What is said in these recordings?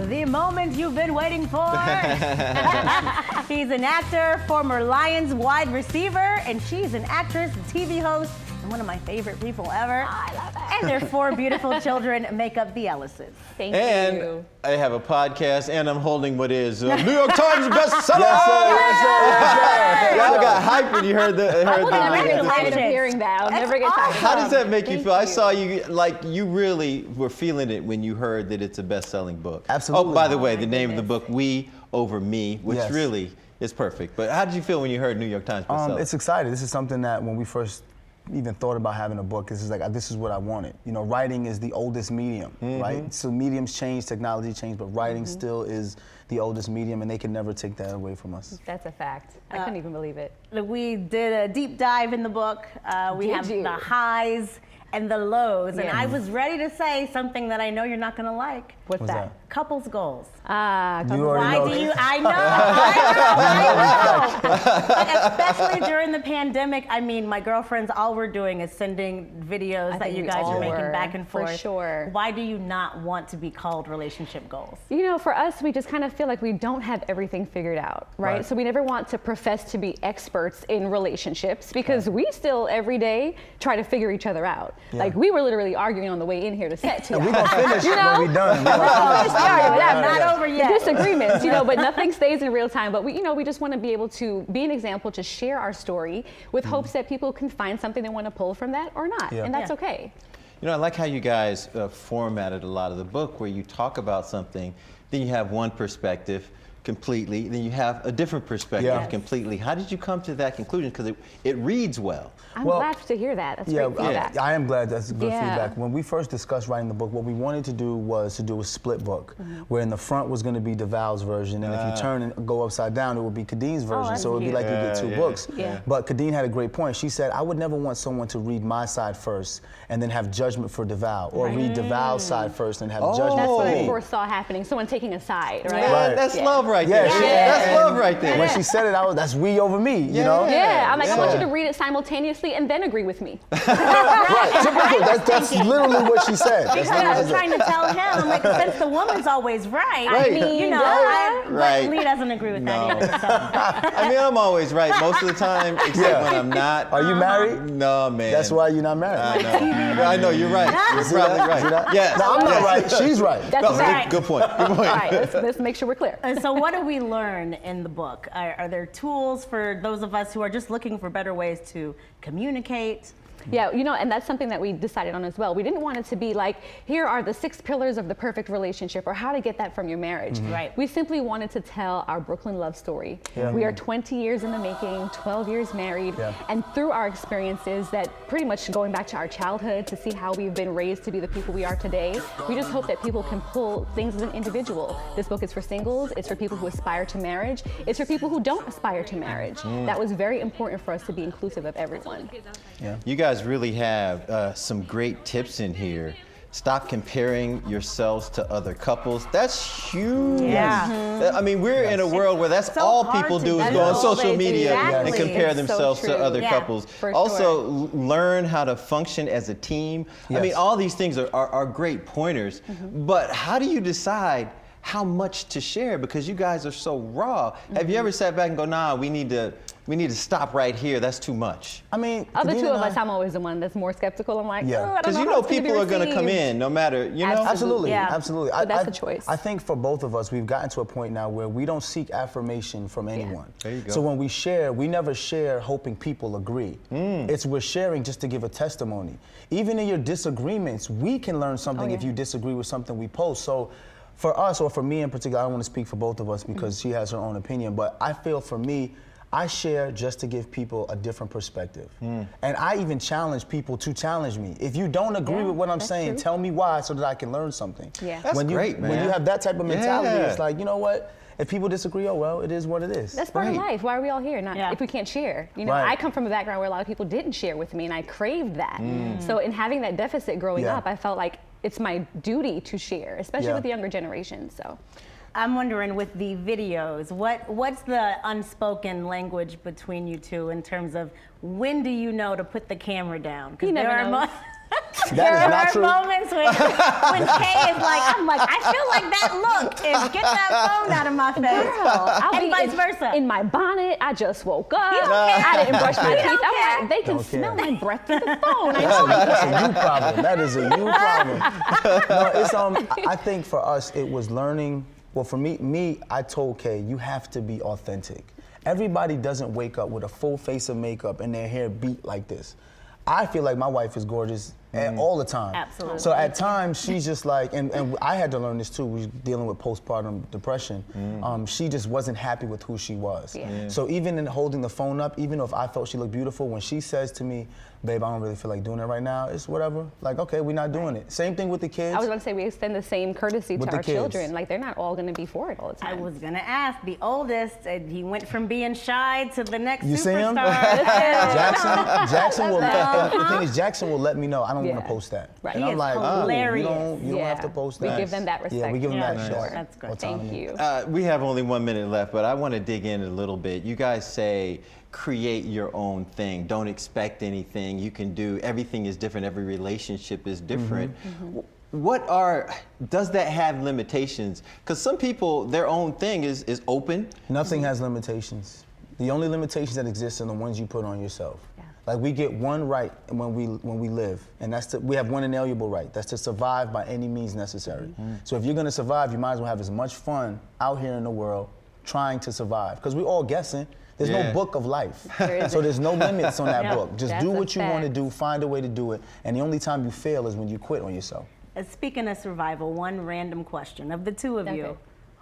the moment you've been waiting for. He's an actor, former Lions wide receiver, and she's an actress, TV host, and one of my favorite people ever. Oh, I love it. And their 4 beautiful children make up the Ellises. Thank you. And I have a podcast, and I'm holding what is New York Times bestseller. Y'all got hyped when you heard the. I'll never get tired of hearing that. I'll never get tired. How does that make you feel? I saw you, like, you really were feeling it when you heard that it's a best-selling book. Absolutely. Oh, by the way, the name of the book, We Over Me, which Yes. really is perfect. But how did you feel when you heard New York Times bestseller? It's exciting. This is something that when we first even thought about having a book, this is what I wanted. You know, writing is the oldest medium, right? So mediums change, technology change, but writing still is the oldest medium, and they can never take that away from us. That's a fact. I couldn't even believe it. We did a deep dive in the book. We have the highs and the lows, and I was ready to say something that I know you're not gonna like. What's that? Couples goals. Ah, Why do you? I know. But especially during the pandemic, I mean, my girlfriends, all we're doing is sending videos that you guys are making back and forth. For sure. Why do you not want to be called relationship goals? You know, for us, we just kind of feel like we don't have everything figured out, right? So we never want to profess to be experts in relationships because we still every day try to figure each other out. Like we were literally arguing on the way in here to set to. We gonna finish you know? when we done. Not over yet. Disagreements, you know, but nothing stays in real time. But we, you know, we just want to be able to be an example to share our story with hopes that people can find something they want to pull from that or not, and that's okay. You know, I like how you guys formatted a lot of the book where you talk about something, then you have one perspective completely, then you have a different perspective completely. How did you come to that conclusion? Because it reads well. I'm glad to hear that. That's great feedback. I am glad that's good feedback. When we first discussed writing the book, what we wanted to do was to do a split book, where in the front was going to be Devale's version, and if you turn and go upside down, it would be Khadeen's version, so it would be like you get 2 books. But Khadeen had a great point. She said, I would never want someone to read my side first and then have judgment for Devale, or read Devale's side first and have judgment That's for what me. I foresaw happening, someone taking a side, right? That's love right there. That's love right there. When she said it, that's we over me, you know? Yeah, I'm like, I want you to read it simultaneously and then agree with me. Right, typical. That's literally what she said. Because I was trying to tell him, I'm like, since the woman's always right, Right. I mean, you know, but Lee doesn't agree with that either. So. I mean, I'm always right most of the time, except when I'm not. Are you married? No, man. That's why you're not married. I know. I know, you're right. You're probably right. Yes. No, I'm not right. She's right. That's right. Good point. Good point. All right, let's make sure we're clear. So what do we learn in the book? Are there tools for those of us who are just looking for better ways to communicate? Yeah, you know, and that's something that we decided on as well. We didn't want it to be like, here are the 6 pillars of the perfect relationship or how to get that from your marriage. Right. We simply wanted to tell our Brooklyn love story. We are 20 years in the making, 12 years married, and through our experiences that pretty much going back to our childhood to see how we've been raised to be the people we are today, we just hope that people can pull things as an individual. This book is for singles, it's for people who aspire to marriage, it's for people who don't aspire to marriage. That was very important for us to be inclusive of everyone. You guys really have some great tips in here. Stop comparing yourselves to other couples. That's huge. I mean, we're in a world where that's all people do is go on social media and compare themselves to other couples. Also, learn how to function as a team. I mean, all these things are great pointers, but how do you decide how much to share? Because you guys are so raw. Have you ever sat back and go, nah, we need to stop right here. That's too much. I mean, of the 2 of us, I'm always the one that's more skeptical. I'm like, because you know people are going to come in no matter, you know. Absolutely, absolutely. But that's the choice. I think for both of us, we've gotten to a point now where we don't seek affirmation from anyone. There you go. So when we share, we never share hoping people agree. We're sharing just to give a testimony. Even in your disagreements, we can learn something if you disagree with something we post. So for us, or for me in particular, I don't want to speak for both of us because she has her own opinion, but I feel for me, I share just to give people a different perspective. And I even challenge people to challenge me. If you don't agree with what I'm saying, tell me why so that I can learn something. That's great, man. When you have that type of mentality, it's like, you know what? If people disagree, oh well, it is what it is. That's part of life. Why are we all here? Not if we can't share. You know, I come from a background where a lot of people didn't share with me, and I craved that. So in having that deficit growing up, I felt like it's my duty to share, especially with the younger generation. So. I'm wondering with the videos, what's the unspoken language between you two in terms of when do you know to put the camera down? He never knows. That is not There true. are moments when Kay is like, I feel like that look is get that phone out of my face. And vice versa. In my bonnet, I just woke up. don't care. I didn't brush my He teeth. don't care. I'm like, they can Don't care. smell my breath through the phone. I That's know a you problem. That is a you problem. No, it's I think for us it was learning. Well, for me, I told Kay, you have to be authentic. Everybody doesn't wake up with a full face of makeup and their hair beat like this. I feel like my wife is gorgeous all the time. Absolutely. So at times she's just like, and I had to learn this too. We were dealing with postpartum depression. She just wasn't happy with who she was. So even in holding the phone up, even if I felt she looked beautiful, when she says to me, babe, I don't really feel like doing it right now, it's whatever. Like, okay, we're not doing it. Same thing with the kids. I was about to say, we extend the same courtesy With to the our kids. children. Like, they're not all going to be for it all the I time. was gonna ask the oldest, and he went from being shy to the next You see him? superstar. Jackson will. And the thing is, Jackson will let me know I don't want Yeah. to post that. Right. And He I'm is like, hilarious. you don't have to post We that. give them that respect. Yeah, we give them Yeah, that. sure. Sure. That's good. Thank you. We have only 1 minute left, but I want to dig in a little bit. You guys say create your own thing. Don't expect anything. You can do, everything is different. Every relationship is different. Does that have limitations? Because some people, their own thing is open. Nothing has limitations. The only limitations that exist are the ones you put on yourself. Like we get one right when we live, and we have one inalienable right. That's to survive by any means necessary. So if you're gonna survive, you might as well have as much fun out here in the world trying to survive. Because we're all guessing. There's no book of life. So there's no limits on that book. Just do what you want to do, find a way to do it, and the only time you fail is when you quit on yourself. Speaking of survival, one random question. Of the two of you, Okay.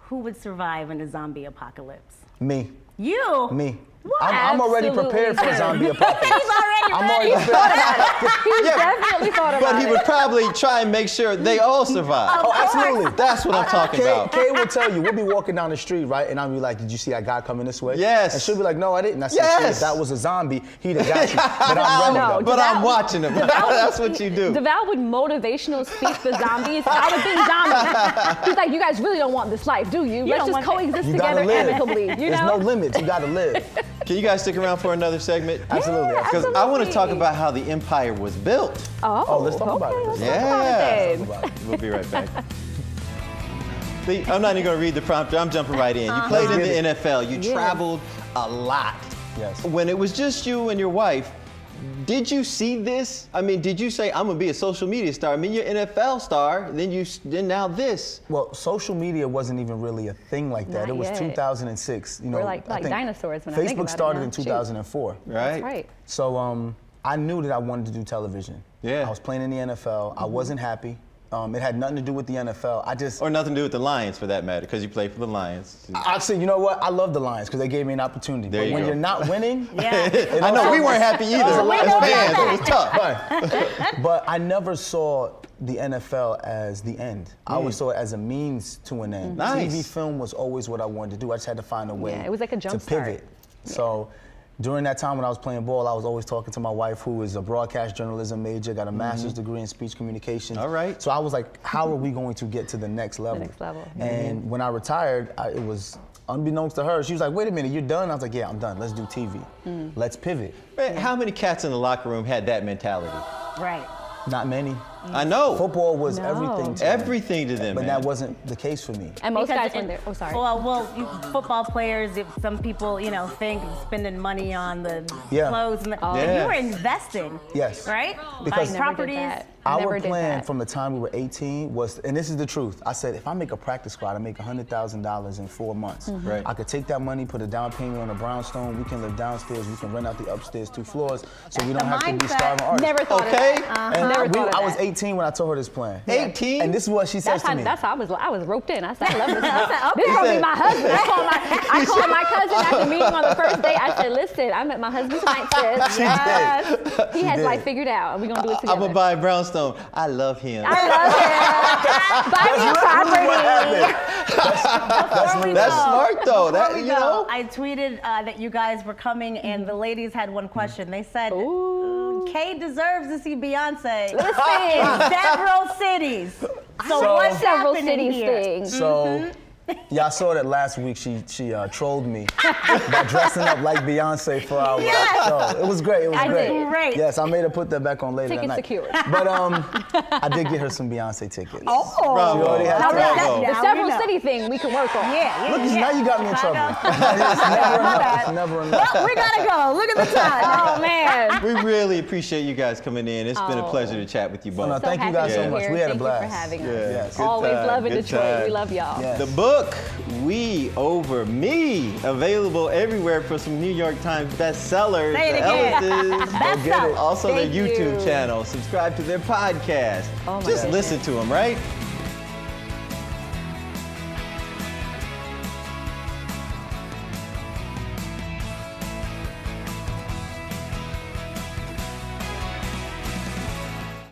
who would survive in a zombie apocalypse? Me. You? Me. What? I'm already prepared for a zombie apocalypse. He's already I'm ready. already prepared. Definitely thought about But he it. would probably try and make sure they all survive. Oh, absolutely. That's what I'm talking about. Kay will tell you, we'll be walking down the street, right? And I'll be like, did you see that guy coming this way? Yes. And she'll be like, no, I didn't. I said, Yes. "See, if that was a zombie, he'd have got you. But I'm ready, No, though." But I'm Devale- watching them. That's what you do. Devale would motivational speak the zombies out of being zombies. He's like, you guys really don't want this life, do you? Let's don't just want it. coexist You gotta together live. amicably. You There's know? no limits. You gotta live. Can you guys stick around for another segment? Absolutely. Because I want to talk about how the empire was built. Oh, let's talk about it. Let's Yeah. talk about it then. About it. We'll be right back. See, I'm not even going to read the prompter. I'm jumping right in. You played in the NFL. You traveled a lot. Yes. When it was just you and your wife, did you see this? I mean, did you say, I'm going to be a social media star? I mean, you're an NFL star, then now this. Well, social media wasn't even really a thing like that. Not It was yet. 2006. You know, We're like I think dinosaurs when I think Facebook about it started now. in Shoot. 2004. Right? That's right. So I knew that I wanted to do television. Yeah. I was playing in the NFL. I wasn't happy. It had nothing to do with the NFL. Or nothing to do with the Lions, for that matter, because you played for the Lions. Actually, you know what? I love the Lions because they gave me an opportunity. There But you when go. you're not winning, Yeah. I know, we weren't happy either. we As know fans, that. it was tough. but I never saw the NFL as the end. I always saw it as a means to an end. Nice. TV film was always what I wanted to do. I just had to find a way Yeah, it was like a to jump start. pivot. So during that time when I was playing ball, I was always talking to my wife, who is a broadcast journalism major, got a master's degree in speech communications. All right. So I was like, how are we going to get to the next level? next level. And when I retired, it was unbeknownst to her. She was like, wait a minute, you're done? I was like, yeah, I'm done. Let's do TV. Let's pivot. Man, how many cats in the locker room had that mentality? Right. Not many. I know. Football was No. everything to them. Everything to them, But man. that wasn't the case for me. And most Because guys when they're, oh, sorry. Well, football players, if some people, think spending money on the clothes, and Yeah. you were investing. Yes. Right? Because- Buying Never did properties. that. Our Never did plan that. from the time we were 18 was, and this is the truth, I said, if I make a practice squad, I make $100,000 in 4 months. Right. I could take that money, put a down payment on a brownstone, we can live downstairs, we can rent out the upstairs 2 floors, so we don't the have to be mindset. starving artists. Never thought Okay. of that. And Never thought of I was that. 18 when I told her this plan. 18? And this is what she says to me. That's how I was roped in. I said, I love this. I said, this is gonna be my husband. I called my cousin after meeting on the first day. I said, listen, I met my husband tonight, sis. She did. He has did. life figured out, and we're gonna do it together. I'm going to buy a brownstone. I love him. I love him. Buy me a property. That's smart, though. That, Before we you go, know. I tweeted that you guys were coming, and the ladies had one question. They said, Kay deserves to see Beyonce in several cities. So what's Several happening cities here? thing. So Y'all saw that last week. She trolled me by dressing up like Beyonce for our show. It was great. It was great. Yes, I made her put that back on later that night. Secured. But I did get her some Beyonce tickets. Oh, she already has the several city thing we can work on. Look, now you got me in trouble. It's never enough. Well, we gotta go. Look at the time. Oh man. We really appreciate you guys coming in. It's been a pleasure to chat with you both. No, thank you guys so much. We had a blast. Thank you for having us. Yes. Always love in Good Detroit. time. We love y'all. Yes. The book, We Over Me, available everywhere for some New York Times bestsellers. Say it The again. Ellises. Bestseller. Also their Thank YouTube you. channel. Subscribe to their podcast. Oh my Just goodness. listen to them, right?